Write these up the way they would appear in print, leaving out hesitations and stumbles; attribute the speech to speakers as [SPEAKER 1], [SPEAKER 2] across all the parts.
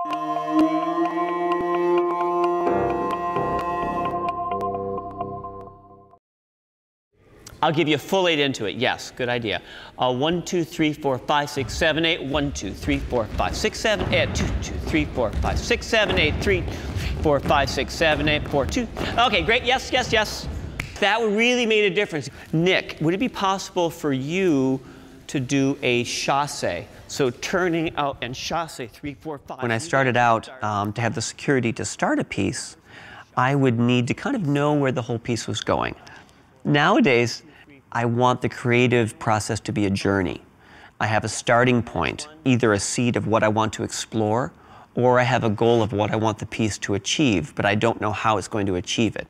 [SPEAKER 1] I'll give you a full 8 into it. Yes, good idea. 1, 2, 3, 4, 5, 6, 7, 8. 1, 2, 3, 4, 5, 6, 7, 8. 2, 2, 3, 4, 5, 6, 7, 8. 3, 4, 5, 6, 7, 8. 4, 2. Okay, great. Yes, yes, yes. That really made a difference. Nick, would it be possible for you to do a chassé? So turning out and chassé 3, 4, 5.
[SPEAKER 2] When I started out to have the security to start a piece, I would need to kind of know where the whole piece was going. Nowadays, I want the creative process to be a journey. I have a starting point, either a seed of what I want to explore, or I have a goal of what I want the piece to achieve, but I don't know how it's going to achieve it.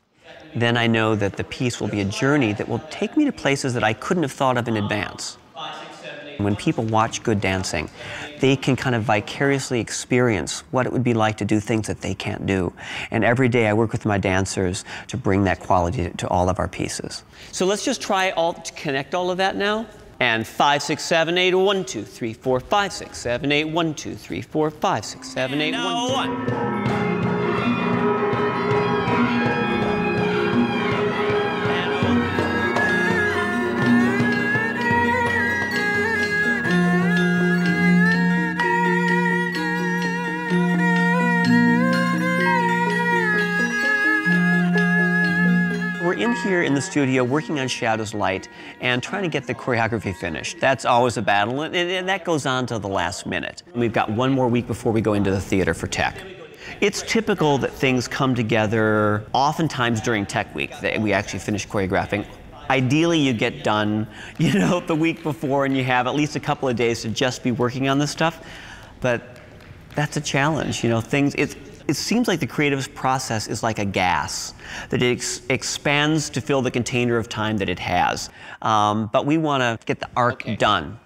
[SPEAKER 2] Then I know that the piece will be a journey that will take me to places that I couldn't have thought of in advance. When people watch good dancing, they can kind of vicariously experience what it would be like to do things that they can't do. And every day I work with my dancers to bring that quality to all of our pieces.
[SPEAKER 1] So let's just try to connect all of that now. And 5, 6, 7, 8, 1, 2, 3, 4, 5, 6, 7, 8, 1, 2, 3, 4, 5, 6, 7, 8, 1, 2.
[SPEAKER 2] We're in here in the studio working on Shadows Light and trying to get the choreography finished. That's always a battle, and that goes on till the last minute. We've got one more week before we go into the theater for tech. It's typical that things come together oftentimes during tech week that we actually finish choreographing. Ideally, you get done, the week before, and you have at least a couple of days to just be working on this stuff. But that's a challenge, It seems like the creative process is like a gas, that it expands to fill the container of time that it has. But we want to get the arc done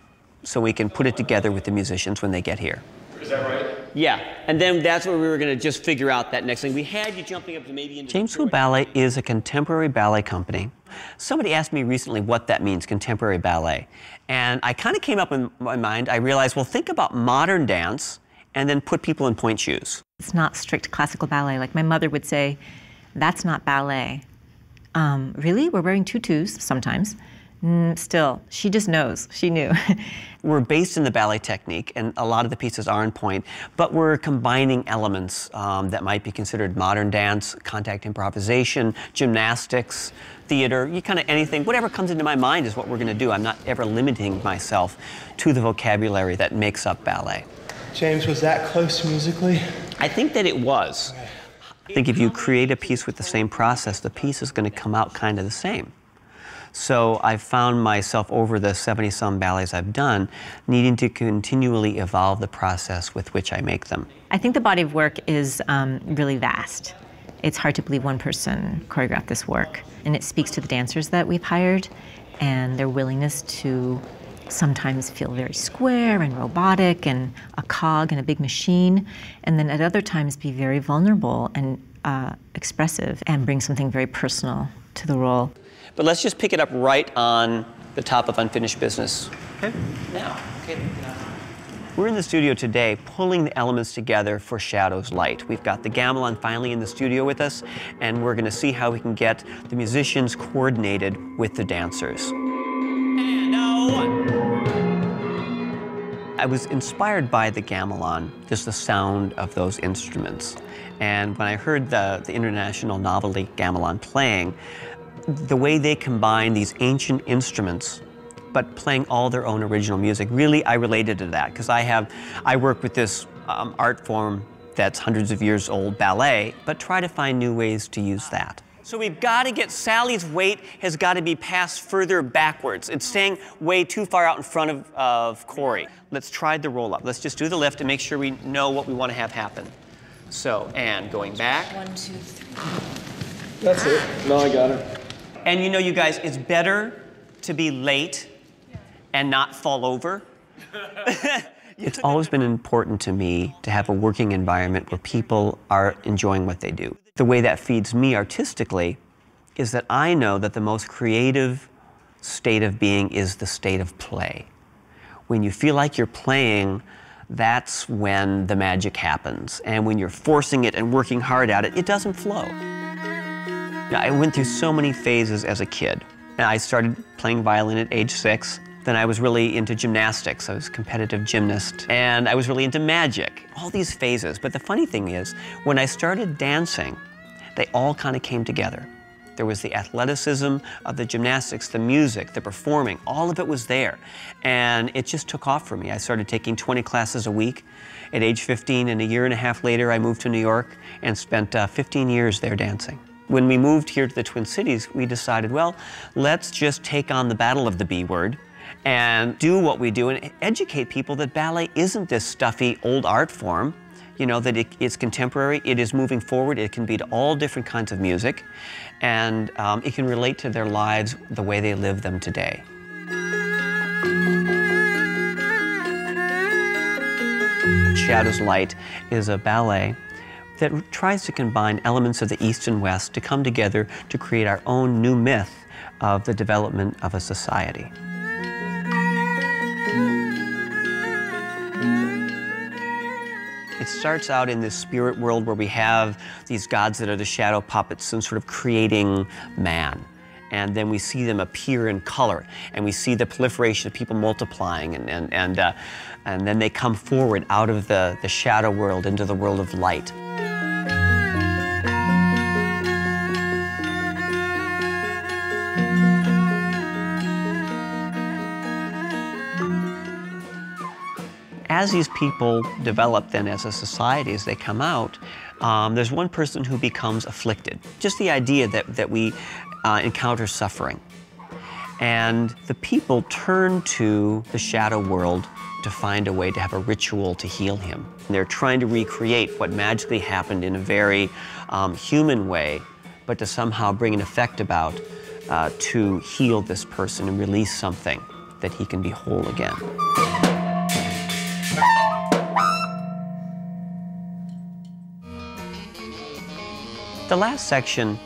[SPEAKER 2] so we can put it together with the musicians when they get here.
[SPEAKER 3] Is that right?
[SPEAKER 1] Yeah, and then that's where we were going to just figure out that next thing. We had you jumping up to maybe into
[SPEAKER 2] James Sewell Ballet is a contemporary ballet company. Somebody asked me recently what that means, contemporary ballet. And I kind of came up in my mind, I realized, well, think about modern dance and then put people in pointe shoes.
[SPEAKER 4] It's not strict classical ballet. Like my mother would say, that's not ballet. Really? We're wearing tutus sometimes. Still, she just knows. She knew.
[SPEAKER 2] We're based in the ballet technique, and a lot of the pieces are in pointe, but we're combining elements that might be considered modern dance, contact improvisation, gymnastics, theater, kind of anything. Whatever comes into my mind is what we're going to do. I'm not ever limiting myself to the vocabulary that makes up ballet.
[SPEAKER 3] James, was that close musically?
[SPEAKER 1] I think that it was.
[SPEAKER 3] Okay.
[SPEAKER 2] I think if you create a piece with the same process, the piece is going to come out kind of the same. So I've found myself over the 70-some ballets I've done needing to continually evolve the process with which I make them.
[SPEAKER 4] I think the body of work is really vast. It's hard to believe one person choreographed this work. And it speaks to the dancers that we've hired and their willingness to sometimes feel very square and robotic and a cog in a big machine, and then at other times be very vulnerable and expressive and bring something very personal to the role.
[SPEAKER 1] But let's just pick it up right on the top of Unfinished Business.
[SPEAKER 2] Okay.
[SPEAKER 1] Now, okay.
[SPEAKER 2] We're in the studio today pulling the elements together for Shadows Light. We've got the gamelan finally in the studio with us, and we're going to see how we can get the musicians coordinated with the dancers.
[SPEAKER 1] And now 1.
[SPEAKER 2] I was inspired by the gamelan, just the sound of those instruments. And when I heard the International Novelty Gamelan playing, the way they combine these ancient instruments but playing all their own original music, really I related to that because I work with this art form that's hundreds of years old, ballet, but try to find new ways to use that.
[SPEAKER 1] So we've got to get Sally's weight has got to be passed further backwards. It's staying way too far out in front of Corey. Let's try the roll up. Let's just do the lift and make sure we know what we want to have happen. So, and going back.
[SPEAKER 4] 1, 2, 3.
[SPEAKER 3] That's it. No, I got it.
[SPEAKER 1] And you guys, it's better to be late and not fall over.
[SPEAKER 2] It's always been important to me to have a working environment where people are enjoying what they do. The way that feeds me artistically is that I know that the most creative state of being is the state of play. When you feel like you're playing that's when the magic happens. And when you're forcing it and working hard at it, it doesn't flow. I went through so many phases as a kid. And I started playing violin at age 6. Then I was really into gymnastics. I was a competitive gymnast. And I was really into magic. All these phases. But the funny thing is, when I started dancing, they all kind of came together. There was the athleticism of the gymnastics, the music, the performing, all of it was there. And it just took off for me. I started taking 20 classes a week at age 15, and a year and a half later I moved to New York and spent 15 years there dancing. When we moved here to the Twin Cities, we decided, well, let's just take on the battle of the B word and do what we do and educate people that ballet isn't this stuffy old art form. You know, that it's contemporary, it is moving forward, it can be to all different kinds of music, and it can relate to their lives the way they live them today. Shadows Light is a ballet that tries to combine elements of the East and West to come together to create our own new myth of the development of a society. It starts out in this spirit world where we have these gods that are the shadow puppets and sort of creating man. And then we see them appear in color, and we see the proliferation of people multiplying, and then they come forward out of the shadow world into the world of light. As these people develop then as a society, as they come out, there's one person who becomes afflicted. Just the idea that we encounter suffering. And the people turn to the shadow world to find a way to have a ritual to heal him. And they're trying to recreate what magically happened in a very human way, but to somehow bring an effect about to heal this person and release something that he can be whole again. The last section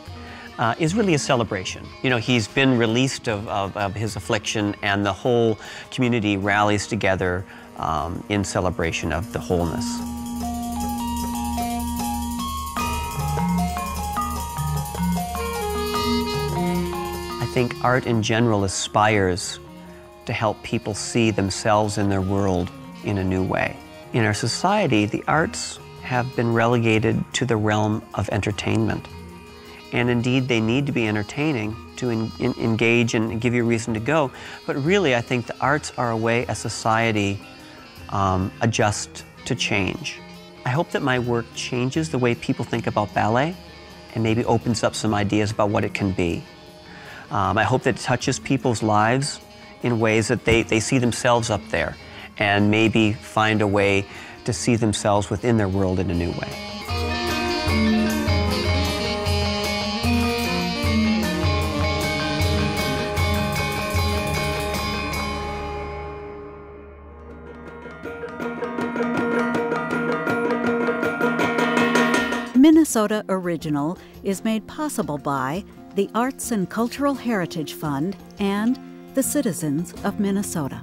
[SPEAKER 2] is really a celebration. You know, he's been released of his affliction, and the whole community rallies together in celebration of the wholeness. I think art in general aspires to help people see themselves in their world in a new way. In our society, the arts have been relegated to the realm of entertainment. And indeed, they need to be entertaining to engage and give you a reason to go. But really, I think the arts are a way a society adjusts to change. I hope that my work changes the way people think about ballet and maybe opens up some ideas about what it can be. I hope that it touches people's lives in ways that they see themselves up there and maybe find a way to see themselves within their world in a new way.
[SPEAKER 5] Minnesota Original is made possible by the Arts and Cultural Heritage Fund and the citizens of Minnesota.